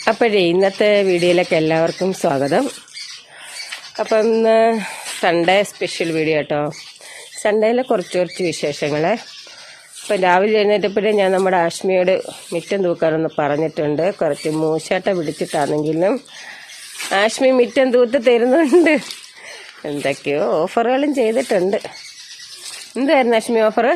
അപ്പോഴേ ഇന്നത്തെ വീഡിയോയിലേക്ക് എല്ലാവർക്കും സ്വാഗതം. അപ്പം ഇന്ന് സൺഡേ സ്പെഷ്യൽ വീഡിയോ കേട്ടോ. സൺഡേയിലെ കുറച്ച് വിശേഷങ്ങൾ. അപ്പം രാവിലെ എഴുന്നേറ്റപ്പോഴേ ഞാൻ നമ്മുടെ ആഷ്മിയോട് മിറ്റം തൂക്കാനൊന്ന് പറഞ്ഞിട്ടുണ്ട്. കുറച്ച് മൂശാട്ട പിടിച്ചിട്ടാണെങ്കിലും ആഷ്മി മിറ്റം തൂത്ത് തരുന്നുണ്ട്. എന്തൊക്കെയോ ഓഫറുകളും ചെയ്തിട്ടുണ്ട്. എന്തായിരുന്നു ആഷ്മി ഓഫർ?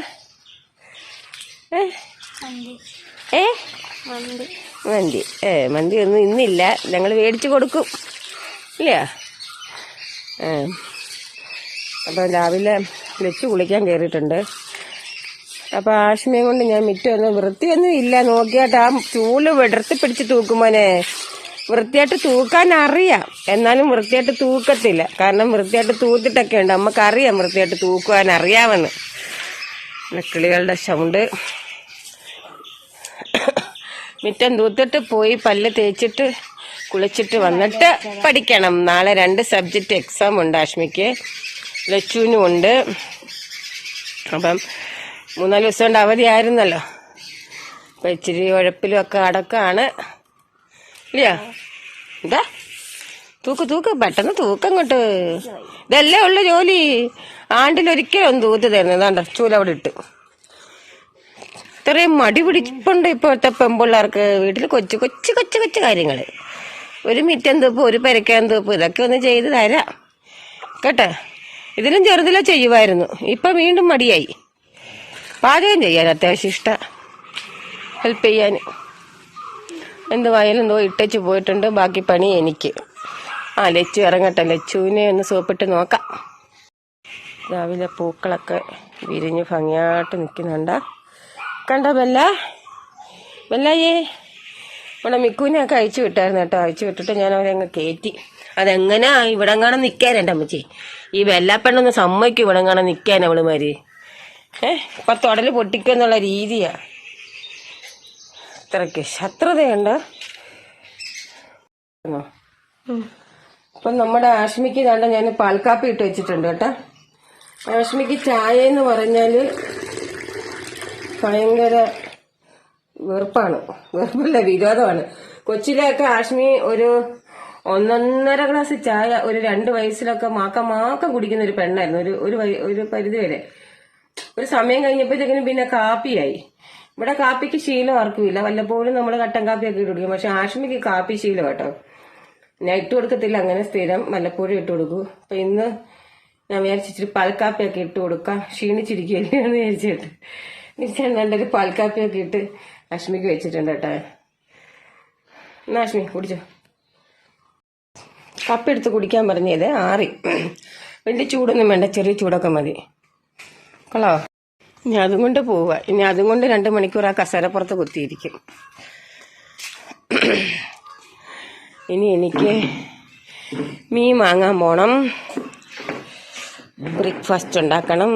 മന്തി ഒന്നും ഇന്നില്ല, ഞങ്ങൾ മേടിച്ചു കൊടുക്കും ഇല്ല. അപ്പം രാവിലെ വെച്ച് കുളിക്കാൻ കയറിയിട്ടുണ്ട്. അപ്പം ആഷ്മിയെ കൊണ്ട് ഞാൻ മിറ്റമൊന്നും വൃത്തിയൊന്നും ഇല്ല. നോക്കിയാട്ട് ആ ചൂല് വിടർത്തി പിടിച്ച് തൂക്കുമോനെ. വൃത്തിയായിട്ട് തൂക്കാൻ അറിയാം, എന്നാലും വൃത്തിയായിട്ട് തൂക്കത്തില്ല. കാരണം വൃത്തിയായിട്ട് തൂത്തിട്ടൊക്കെ ഉണ്ട്. നമുക്കറിയാം വൃത്തിയായിട്ട് തൂക്കുവാൻ അറിയാമെന്ന്. കിളികളുടെ സൗണ്ട്. മിറ്റം തൂത്തിട്ട് പോയി പല്ല് തേച്ചിട്ട് കുളിച്ചിട്ട് വന്നിട്ട് പഠിക്കണം. നാളെ 2 സബ്ജക്റ്റ് എക്സാം ഉണ്ട് ആഷ്മിക്ക്, ലച്ചുവിനും ഉണ്ട്. അപ്പം 3-4 ദിവസം കൊണ്ട് അവധിയായിരുന്നല്ലോ. അപ്പം ഇച്ചിരി ഉഴപ്പിലും ഒക്കെ അടക്കമാണ് ഇല്ല. എന്താ തൂക്ക് പെട്ടെന്ന് തൂക്കങ്ങോട്ട്. ഇതല്ലേ ഉള്ളു ജോലി. ആണ്ടിലൊരിക്കലും ഒന്ന് തൂത്ത് തരുന്നതാണ്ട ചൂലവിടെ ഇട്ട്. ഇത്രയും മടി പിടിപ്പുണ്ട് ഇപ്പോഴത്തെ പെമ്പിള്ളേർക്ക്. വീട്ടിൽ കൊച്ചു കാര്യങ്ങൾ. ഒരു മിറ്റം തൂപ്പ്, ഒരു പെരക്കാൻ തൂപ്പ്, ഇതൊക്കെ ഒന്ന് ചെയ്ത് തരാം കേട്ടോ. ഇതിലും ചെറുതിലെ ചെയ്യുമായിരുന്നു, ഇപ്പം വീണ്ടും മടിയായി. പാചകം ചെയ്യാൻ അത്യാവശ്യം ഇഷ്ടം, ഹെൽപ്പ് ചെയ്യാൻ. എന്തുവായാലും എന്തോ ഇട്ടേച്ച് പോയിട്ടുണ്ട്. ബാക്കി പണി എനിക്ക്. ലച്ചു ഇറങ്ങട്ടെ, ലച്ചുവിനെ ഒന്ന് സോപ്പിട്ട് നോക്കാം. രാവിലെ പൂക്കളൊക്കെ വിരിഞ്ഞ് ഭംഗിയായിട്ട് നിൽക്കുന്നുണ്ട്. കണ്ടോ ബെല്ലായേ? ഇവിടെ മിക്കുവിനെയൊക്കെ അയച്ചു വിട്ടായിരുന്നു കേട്ടോ. അയച്ചു വിട്ടിട്ട് ഞാൻ അവരങ്ങ് കയറ്റി. അതെങ്ങനെയാ ഇവിടെ കാണാൻ നിൽക്കാനെൻ്റെ അമ്മച്ചി. ഈ വെല്ലാപ്പെണ്ണൊന്ന് സമ്മതിക്കും ഇവിടെ കാണാൻ നിൽക്കാൻ അവളുമാര്. ഇപ്പം തൊടൽ പൊട്ടിക്കുന്നുള്ള രീതിയാ. ഇത്രയ്ക്ക് ശത്രുതയുണ്ടോ? ഇപ്പം നമ്മുടെ ആഷ്മിക്ക് കണ്ട ഞാൻ പാൽക്കാപ്പി ഇട്ട് വെച്ചിട്ടുണ്ട് കേട്ടോ. ആഷ്മിക്ക് ചായ എന്ന് പറഞ്ഞാൽ ഭയങ്കര വെറുപ്പല്ല, വിരോധമാണ്. കൊച്ചിലെയൊക്കെ ആഷ്മി ഒരു 1.5 ഗ്ലാസ് ചായ ഒരു 2 വയസ്സിലൊക്കെ മാക്കം കുടിക്കുന്ന ഒരു പെണ്ണായിരുന്നു. ഒരു പരിധി വരെ. ഒരു സമയം കഴിഞ്ഞപ്പോഴത്തേക്കിനും പിന്നെ കാപ്പിയായി. ഇവിടെ കാപ്പിക്ക് ശീലം ആർക്കുമില്ല. വല്ലപ്പോഴും നമ്മൾ കട്ടൻ കാപ്പിയൊക്കെ ഇട്ട് കുടിക്കും. പക്ഷെ ആഷ്മിക്ക് കാപ്പി ശീലം കേട്ടോ. ഞാൻ ഇട്ട് കൊടുക്കത്തില്ല, അങ്ങനെ സ്ഥിരം വല്ലപ്പോഴും ഇട്ട് കൊടുക്കും. അപ്പൊ ഇന്ന് ഞാൻ വിചാരിച്ചിട്ട് പാൽക്കാപ്പിയൊക്കെ ഇട്ട് കൊടുക്കാം, ക്ഷീണിച്ചിരിക്കുകയല്ലേ എന്ന് വിചാരിച്ചിട്ട് രണ്ടൊരു പാൽക്കാപ്പിയൊക്കെ ഇട്ട് അഷ്മിക്ക് വെച്ചിട്ടുണ്ട് കേട്ടോ. എന്നാ അഷ്മി കുടിച്ചോ. കപ്പ എടുത്ത് കുടിക്കാൻ പറഞ്ഞത് ആറി. വലിയ ചൂടൊന്നും വേണ്ട, ചെറിയ ചൂടൊക്കെ മതി. കൊള്ളാവോ? ഇനി അതും കൊണ്ട് പോവുക. ഇനി അതും കൊണ്ട് 2 മണിക്കൂർ ആ കസേരപ്പുറത്ത് കുത്തിയിരിക്കും. ഇനി എനിക്ക് മീൻ വാങ്ങാൻ പോണം, ബ്രേക്ക്ഫാസ്റ്റ് ഉണ്ടാക്കണം,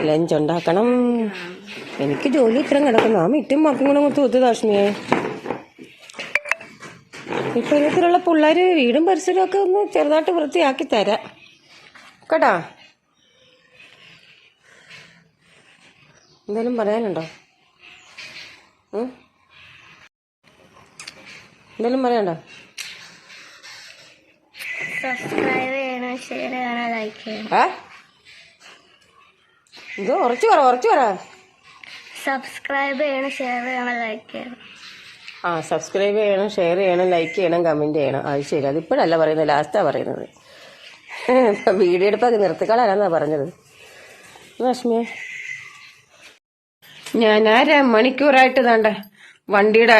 ലഞ്ച് ഉണ്ടാക്കണം. എനിക്ക് ജോലി ഇത്രയും കിടക്കുന്നു. ആ മിറ്റും മക്കും കൂടെ തൂത്ത് ആഷ്മിയെ. ഇപ്പൊ ഇതിലുള്ള പിള്ളേര് വീടും പരിസരവും ഒക്കെ ഒന്ന് ചെറുതായിട്ട് വൃത്തിയാക്കി തരാം കേട്ടോ. എന്തായാലും പറയാനുണ്ടോ? എന്തായാലും പറയണ്ടോ? സബ്സ്ക്രൈബ് ചെയ്യണം, ഷെയർ ചെയ്യണം, ലൈക്ക് ചെയ്യണം. ഇത് ഉറച്ചു പറ. സബ്സ്ക്രൈബ് ചെയ്യണം, ഷെയർ ചെയ്യണം, ലൈക്ക് ചെയ്യണം. സബ്സ്ക്രൈബ് ചെയ്യണം, ഷെയർ ചെയ്യണം, ലൈക്ക് ചെയ്യണം, കമന്റ് ചെയ്യണം. അത് ശരി. അതിപ്പോഴല്ല പറയുന്നത്, ലാസ്റ്റാ പറയുന്നത്. വീഡിയോ എടുപ്പോൾ നിർത്തിക്കളാനാ പറഞ്ഞത്. ലക്ഷ്മിയെ ഞാൻ 1/2 മണിക്കൂറായിട്ട് താണ്ട വണ്ടിയുടെ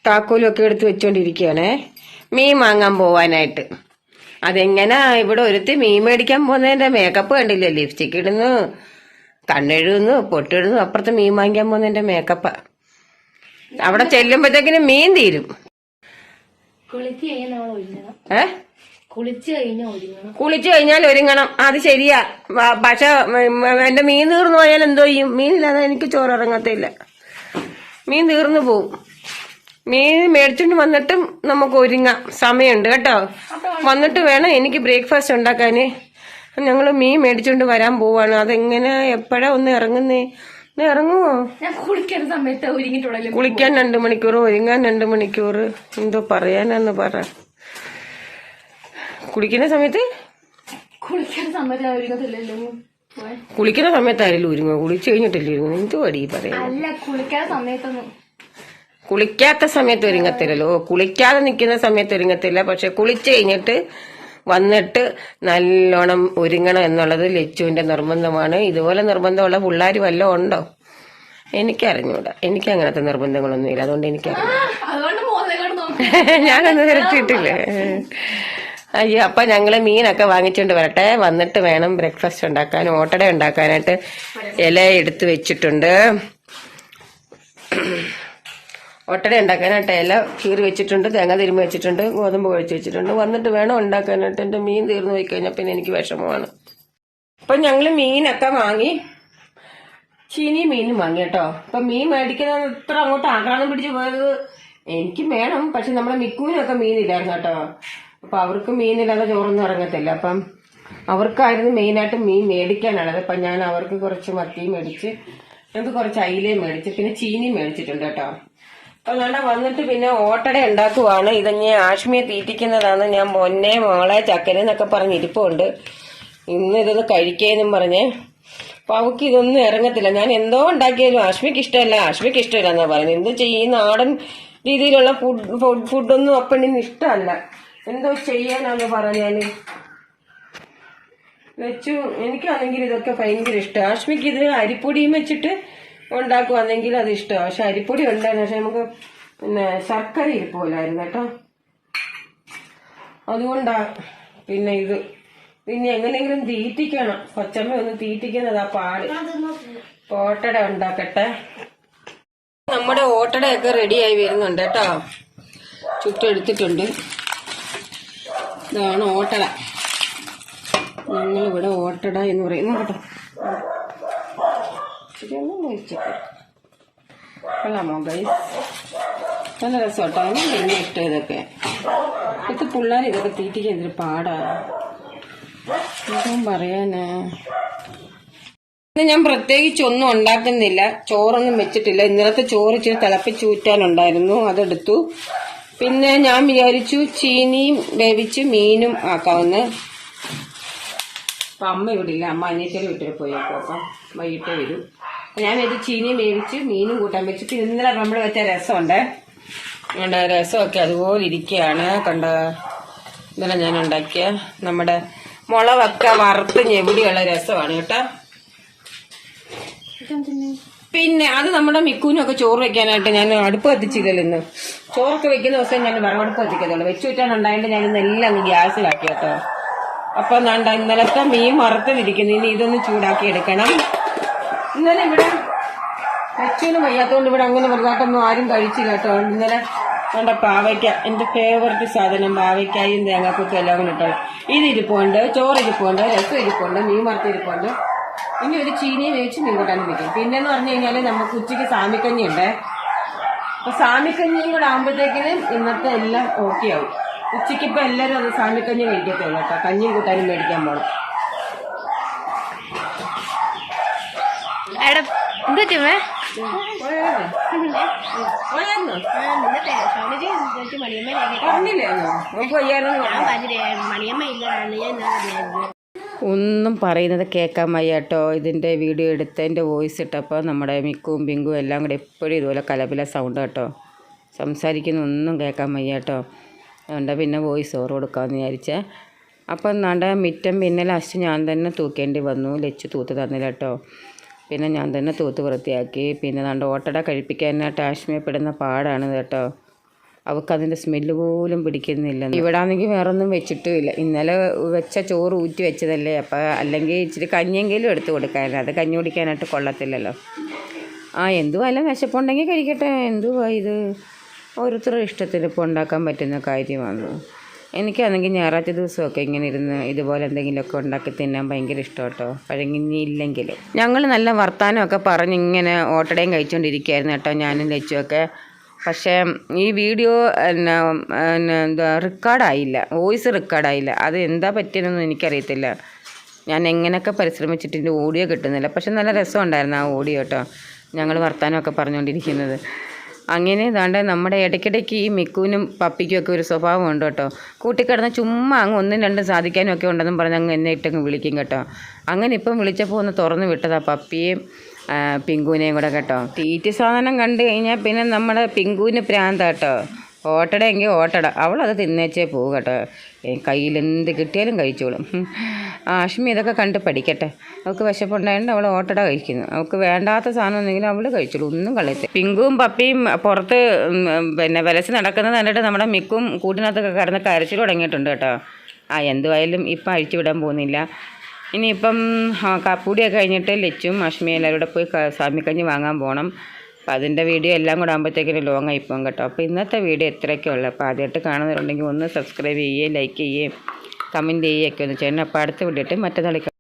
താക്കോലും ഒക്കെ എടുത്ത് വെച്ചോണ്ടിരിക്കുകയാണേ, മീൻ വാങ്ങാൻ പോവാനായിട്ട്. അതെങ്ങനെ ഇവിടെ ഒരുത്തി മീൻ മേടിക്കാൻ പോകുന്നതിന്റെ മേക്കപ്പ് കണ്ടില്ലേ? ലിപ്സ്റ്റിക് ഇടുന്നു, കണ്ണെഴുതുന്നു, പൊട്ടിടുന്നു. അപ്പുറത്ത് മീൻ വാങ്ങിക്കാൻ പോകുന്നതിന്റെ മേക്കപ്പാ. അവിടെ ചെല്ലുമ്പോഴത്തേക്കിനും മീൻ തീരും. കുളിച്ചു കഴിഞ്ഞാൽ ഒരുങ്ങണം. അത് ശരിയാ. പക്ഷെ എന്റെ മീൻ തീർന്നു പോയാൽ എന്തോ ചെയ്യും? മീനില്ലാതെ എനിക്ക് ചോറിറങ്ങത്തില്ല. മീൻ തീർന്നു പോവും. മീൻ മേടിച്ചോണ്ട് വന്നിട്ടും നമുക്ക് ഒരുങ്ങാം. സമയമുണ്ട് കേട്ടോ. വന്നിട്ട് വേണം എനിക്ക് ബ്രേക്ക്ഫാസ്റ്റ് ഉണ്ടാക്കാന്. ഞങ്ങൾ മീൻ മേടിച്ചോണ്ട് വരാൻ പോവാണ്. അതെങ്ങനെ എപ്പോഴാ ഒന്ന് ഇറങ്ങുന്നേ? നീ ഇറങ്ങുമോ? ഞാൻ കുളിക്കുന്ന സമയത്ത് ഒരുങ്ങിട്ടുള്ളൂ. കുളിക്കാൻ 2 മണിക്കൂർ, ഒരുങ്ങാൻ 2 മണിക്കൂർ. എന്തോ പറയാനാന്ന് പറ. കുളിക്കുന്ന സമയത്ത് ഒരുങ്ങത്തില്ലല്ലോ. കുളിക്കുന്ന സമയത്തായാലും ഒരുങ്ങോ? കുളിച്ചു കഴിഞ്ഞിട്ടല്ലേ ഒരുങ്ങും? എന്തോ അടി പറയാ. അല്ല, കുളിക്കാത്ത സമയത്തൊന്നും. കുളിക്കാത്ത സമയത്ത് ഒരുങ്ങത്തില്ലല്ലോ. കുളിക്കാതെ നിൽക്കുന്ന സമയത്ത് ഒരുങ്ങത്തില്ല. പക്ഷെ കുളിച്ചു കഴിഞ്ഞിട്ട് വന്നിട്ട് നല്ലോണം ഒരുങ്ങണം എന്നുള്ളത് ലച്ചുവിന്റെ നിർബന്ധമാണ്. ഇതുപോലെ നിർബന്ധമുള്ള പിള്ളേർ വല്ലതും ഉണ്ടോ? എനിക്കറിഞ്ഞൂടാ. എനിക്ക് അങ്ങനത്തെ നിർബന്ധങ്ങളൊന്നുമില്ല. അതുകൊണ്ട് എനിക്കറിഞ്ഞൂടാ. ഞാനൊന്നും തിരച്ചിട്ടില്ലേ. അയ്യോ, അപ്പൊ ഞങ്ങള് മീനൊക്കെ വാങ്ങിച്ചോണ്ട് വരട്ടെ. വന്നിട്ട് വേണം ബ്രേക്ക്ഫാസ്റ്റ് ഉണ്ടാക്കാൻ. ഓട്ടട ഉണ്ടാക്കാനായിട്ട് ഇല എടുത്ത് വെച്ചിട്ടുണ്ട്. ഒട്ടട ഉണ്ടാക്കാനായിട്ട് ഇല കീറി വെച്ചിട്ടുണ്ട്, തേങ്ങ തിരുമ്മി വെച്ചിട്ടുണ്ട്, ഗോതമ്പ് കുഴച്ച് വെച്ചിട്ടുണ്ട്. വന്നിട്ട് വേണം ഉണ്ടാക്കാനായിട്ട്. എന്റെ മീൻ തീർന്നു പോയി കഴിഞ്ഞാൽ പിന്നെ എനിക്ക് വിഷമമാണ്. അപ്പൊ ഞങ്ങള് മീനൊക്കെ വാങ്ങി, ചീനി മീനും വാങ്ങി കേട്ടോ. അപ്പൊ മീൻ മേടിക്കുന്നത് ഇത്ര അങ്ങോട്ട് ആക്രാന്തം പിടിച്ച് പോയത് എനിക്കും വേണം. പക്ഷെ നമ്മുടെ മിക്കൂനൊക്കെ മീനില്ലായിരുന്നു കേട്ടോ. അപ്പൊ അവർക്ക് മീനില്ലാതെ ചോറൊന്നും ഇറങ്ങത്തില്ല. അപ്പം അവർക്കായിരുന്നു മെയിനായിട്ട് മീൻ മേടിക്കാനുള്ളത്. അപ്പൊ ഞാൻ അവർക്ക് കുറച്ച് മത്തിയും മേടിച്ച്, ഞങ്ങൾക്ക് കുറച്ച് അയിലയും മേടിച്ച്, പിന്നെ ചീനിയും മേടിച്ചിട്ടുണ്ട് കേട്ടോ. അപ്പൊ ഞാൻ വന്നിട്ട് പിന്നെ ഓട്ടട ഉണ്ടാക്കുവാണ്. ഇതഞ്ഞ് ആഷ്മിയെ തീറ്റിക്കുന്നതാണ്. ഞാൻ പൊന്നെ മോളെ ചക്കരെന്നൊക്കെ പറഞ്ഞ് ഇരിപ്പുണ്ട്. ഇന്ന് ഇതൊന്ന് കഴിക്കേന്നും പറഞ്ഞ്. അപ്പൊ അവക്ക് ഇതൊന്നും ഇറങ്ങത്തില്ല. ഞാൻ എന്തോ ഉണ്ടാക്കിയാലും ആഷ്മിക്ക് ഇഷ്ടമല്ല, ആഷ്മിക്ക് ഇഷ്ടമില്ല എന്നാ പറയുന്നത്. എന്ത് ചെയ്യും, നാടൻ രീതിയിലുള്ള ഫുഡൊന്നും അപ്പണിന്ന് ഇഷ്ടമല്ല. എന്തോ ചെയ്യാനാന്ന് പറഞ്ഞാല് വെച്ചു. എനിക്കാണെങ്കിൽ ഇതൊക്കെ ഭയങ്കര ഇഷ്ടം. ആഷ്മിക്ക് ഇത് അരിപ്പൊടിയും വെച്ചിട്ട് ഉണ്ടാക്കുവാണെങ്കിൽ അത് ഇഷ്ടമാണ്. പക്ഷെ അരിപ്പൊടി ഉണ്ടായിരുന്നു. പക്ഷെ നമുക്ക് പിന്നെ ശർക്കര ഇരിപ്പോലായിരുന്നു കേട്ടോ. അതുകൊണ്ടാ പിന്നെ ഇത് പിന്നെ എങ്ങനെയെങ്കിലും തീറ്റിക്കണം. കൊച്ചമ്മ ഒന്ന് തീറ്റിക്കുന്നതാ പാട്. ഓട്ടട ഉണ്ടാക്കട്ടെ. നമ്മുടെ ഓട്ടടയൊക്കെ റെഡിയായി വരുന്നുണ്ട് കേട്ടോ. ചുട്ടെടുത്തിട്ടുണ്ട്. ഇതാണ് ഓട്ടട. ഞങ്ങളിവിടെ ഓട്ടട എന്ന് പറയുന്നു കേട്ടോ. കൊള്ളാമോ ഗൈസ്? നല്ല രസോട്ടോ. എനിക്ക് ഇഷ്ടം ഇതൊക്കെ. ഇപ്പോഴത്തെ പിള്ളേർ ഇതൊക്കെ തീറ്റിക്കാൻ എന്തൊരു പാടാ. എന്തും പറയാനാ. ഞാൻ പ്രത്യേകിച്ച് ഒന്നും ഉണ്ടാക്കുന്നില്ല. ചോറൊന്നും വെച്ചിട്ടില്ല. ഇന്നലത്തെ ചോറ് ഇച്ചിരി തിളപ്പിച്ചൂറ്റാനുണ്ടായിരുന്നു, അതെടുത്തു. പിന്നെ ഞാൻ വിചാരിച്ചു ചീനിയും വേവിച്ച് മീനും ആക്കാവുന്ന. അപ്പൊ അമ്മ ഇവിടെ ഇല്ല. അമ്മ അനിയത്തിയുടെ വീട്ടിൽ പോയേക്കും. അപ്പം വൈകിട്ട് വരും. ഞാൻ ഇത് ചീനിയും വേവിച്ച് മീനും കൂട്ടാൻ വെച്ചു. പിന്നെ ഇന്നലെ നമ്മൾ വെച്ച രസമുണ്ട്. രസമൊക്കെ അതുപോലെ ഇരിക്കുകയാണ്. കണ്ട, ഇന്നലെ ഞാൻ ഉണ്ടാക്കിയ നമ്മുടെ മുളകൊക്കെ വറുത്ത് ഞെവിടിയുള്ള രസമാണ് കേട്ടോ. പിന്നെ അത് നമ്മുടെ മിക്കൂനൊക്കെ ചോറ് വെക്കാനായിട്ട് ഞാൻ അടുപ്പ് കത്തിച്ചില്ലല്ലോ ഇന്ന്. ചോറൊക്കെ വെക്കുന്ന ദിവസം ഞാൻ വിറകടുപ്പ് കത്തിക്കത്തുള്ളൂ. വെച്ചു വെച്ചാലുണ്ടായിട്ട് ഞാൻ ഇന്നെല്ലാം അങ്ങ് ഗ്യാസിലാക്കി കേട്ടോ. അപ്പൊ ഇന്നലത്തെ മീൻ വറുത്തതിരിക്കുന്നു. ഇനി ഇതൊന്ന് ചൂടാക്കി എടുക്കണം. ഇന്നലെ ഇവിടെ വെച്ചൂനും വയ്യാത്തോണ്ട് ഇവിടെ അങ്ങനെ വലുതായിട്ടൊന്നും ആരും കഴിച്ചില്ല കേട്ടോ. ഇന്നലെ നമ്മുടെ പാവയ്ക്ക, എന്റെ ഫേവററ്റ് സാധനം പാവയ്ക്കായും തേങ്ങാക്കൊത്തും എല്ലാം കൂടെ ഇട്ടോ. ഇതിരിപ്പുണ്ട്, ചോറിരിപ്പുണ്ട്, രസം ഇരിപ്പുണ്ട്, മീൻ വറുത്തിരിപ്പുണ്ട്. ഇനി ഒരു ചീനിയും വേവിച്ച് മീൻ കൂട്ടാനും വെക്കും. പിന്നെന്ന് പറഞ്ഞു കഴിഞ്ഞാല് നമുക്ക് ഉച്ചയ്ക്ക് സാമിക്കഞ്ഞി ഉണ്ട്. അപ്പൊ സാമിക്കഞ്ഞിയും കൂടെ ആകുമ്പോഴത്തേക്കിനും ഇന്നത്തെ എല്ലാം ഓക്കെ ആവും. ഉച്ചയ്ക്ക് ഇപ്പൊ എല്ലാരും അത് സാമിക്കഞ്ഞി കഴിക്കത്തുള്ളൂ കേട്ടോ. കഞ്ഞിയും കൂട്ടാനും മേടിക്കാൻ പോണം. ഒന്നും പറയുന്നത് കേൾക്കാൻ വയ്യ കേട്ടോ. ഇതിൻ്റെ വീഡിയോ എടുത്തതിൻ്റെ വോയിസ് ഇട്ടപ്പോൾ നമ്മുടെ മിക്കും പിങ്കും എല്ലാം കൂടെ എപ്പോഴും ഇതുപോലെ കലപില സൗണ്ട് കേട്ടോ. സംസാരിക്കുന്ന ഒന്നും കേൾക്കാൻ വയ്യ കേട്ടോ. അതുകൊണ്ട് പിന്നെ വോയിസ് ഓവർ കൊടുക്കാമെന്ന് വിചാരിച്ചേ. അപ്പം നാണ്ട മിറ്റം പിന്നെ ലാസ്റ്റ് ഞാൻ തന്നെ തൂക്കേണ്ടി വന്നു. ലച്ചു തൂത്ത് തന്നില്ല കേട്ടോ. പിന്നെ ഞാൻ തന്നെ തൂത്ത് വൃത്തിയാക്കി. പിന്നെ നാണ്ട ഓട്ടട കഴിപ്പിക്കാനായിട്ട് ആശ്മയപ്പെടുന്ന പാടാണ് കേട്ടോ. അവൾക്കതിൻ്റെ സ്മെല്ല് പോലും പിടിക്കുന്നില്ല. ഇവിടെ ആണെങ്കിൽ വേറെ ഒന്നും വെച്ചിട്ടുമില്ല. ഇന്നലെ വെച്ച ചോറ് ഊറ്റി വെച്ചതല്ലേ. അപ്പം അല്ലെങ്കിൽ ഇച്ചിരി കഞ്ഞിയെങ്കിലും എടുത്ത് കൊടുക്കാനായിരുന്നു. അത് കഞ്ഞി കുടിക്കാനായിട്ട് കൊള്ളത്തില്ലല്ലോ. എന്തുവായാലും വിശപ്പുണ്ടെങ്കിൽ കഴിക്കട്ടെ. എന്തുവാ ഇത്, ഓരോരുത്തരുടെ ഇഷ്ടത്തിന് ഇപ്പോൾ ഉണ്ടാക്കാൻ പറ്റുന്ന കാര്യമാണ്. എനിക്കാണെങ്കിൽ ഞായറാഴ്ച ദിവസമൊക്കെ ഇങ്ങനെ ഇരുന്ന് ഇതുപോലെ എന്തെങ്കിലുമൊക്കെ ഉണ്ടാക്കി തിന്നാൻ ഭയങ്കര ഇഷ്ടം കേട്ടോ. പഴങ്ങിഞ്ഞി ഇല്ലെങ്കിൽ ഞങ്ങൾ നല്ല വർത്താനമൊക്കെ പറഞ്ഞിങ്ങനെ ഓട്ടടയും കഴിച്ചുകൊണ്ടിരിക്കുകയായിരുന്നു കേട്ടോ, ഞാനും ലച്ചുമൊക്കെ. പക്ഷേ ഈ വീഡിയോ എന്താ റെക്കോർഡായില്ല, വോയിസ് റെക്കോർഡായില്ല. അത് എന്താ പറ്റിയതെന്നൊന്നും എനിക്കറിയത്തില്ല. ഞാൻ എങ്ങനെയൊക്കെ പരിശ്രമിച്ചിട്ട് ഇതിൻ്റെ ഓഡിയോ കിട്ടുന്നില്ല. പക്ഷെ നല്ല രസമുണ്ടായിരുന്നു ആ ഓഡിയോ കേട്ടോ, ഞങ്ങൾ വർത്തമാനമൊക്കെ പറഞ്ഞുകൊണ്ടിരിക്കുന്നത്. അങ്ങനെ ഇതാണ്ട് നമ്മുടെ ഇടയ്ക്കിടയ്ക്ക് ഈ മിക്കുവിനും പപ്പിക്കും ഒക്കെ ഒരു സ്വഭാവമുണ്ട് കേട്ടോ. കൂട്ടിക്കിടന്ന് ചുമ്മാ അങ്ങ് ഒന്നും രണ്ടും സാധിക്കാനും ഒക്കെ ഉണ്ടെന്നും പറഞ്ഞ് അങ്ങ് എന്നെ ഇട്ടങ്ങ് വിളിക്കും കേട്ടോ. അങ്ങനെ ഇപ്പം വിളിച്ചപ്പോൾ ഒന്ന് തുറന്ന് വിട്ടതാ പപ്പിയെയും പിങ്കുവിനെയും കൂടെ കേട്ടോ. തീറ്റ സാധനം കണ്ടു കഴിഞ്ഞാൽ പിന്നെ നമ്മുടെ പിങ്കുവിന് പ്രാന്താ കേട്ടോ. ഓട്ടടയെങ്കിൽ ഓട്ടട, അവളത് തിന്നേച്ചേ പോകും കേട്ടോ. കയ്യിൽ എന്ത് കിട്ടിയാലും കഴിച്ചോളും. ആഷ്മി ഇതൊക്കെ കണ്ട് പഠിക്കട്ടെ. അവൾക്ക് വിശപ്പുണ്ടായതുകൊണ്ട് അവൾ ഓട്ടട കഴിക്കുന്നു. അവൾക്ക് വേണ്ടാത്ത സാധനം എന്തെങ്കിലും അവൾ കഴിച്ചോളൂ, ഒന്നും കളയത്തെ. പിങ്കുവും പപ്പിയും പുറത്ത് പിന്നെ വിലച്ച് നടക്കുന്നത് കണ്ടിട്ട് നമ്മുടെ മിക്കും കൂട്ടിനകത്തൊക്കെ കിടന്ന് കരച്ചിൽ തുടങ്ങിയിട്ടുണ്ട് കേട്ടോ. എന്തുവായാലും ഇപ്പം അഴിച്ചു വിടാൻ പോകുന്നില്ല. ഇനിയിപ്പം കാപ്പൂടിയൊക്കെ കഴിഞ്ഞിട്ട് ലച്ചും അഷ്മിയും എല്ലാവരും കൂടെ പോയി സാമിക്കഞ്ഞി വാങ്ങാൻ പോകണം. അപ്പോൾ അതിൻ്റെ വീഡിയോ എല്ലാം കൂടെ ആകുമ്പോഴത്തേക്കിന് ലോങ് ആയിപ്പോകും കേട്ടോ. അപ്പോൾ ഇന്നത്തെ വീഡിയോ ഇത്രയൊക്കെ ഉള്ളൂ. അപ്പോൾ ആദ്യമായിട്ട് കാണുന്നവരുണ്ടെങ്കിൽ ഒന്ന് സബ്സ്ക്രൈബ് ചെയ്യുകയും ലൈക്ക് ചെയ്യുകയും കമൻറ്റ് ചെയ്യുകയൊക്കെ ഒന്ന് ചെയ്യണം. അപ്പോൾ അടുത്ത വീഡിയോ മറ്റന്നാൾ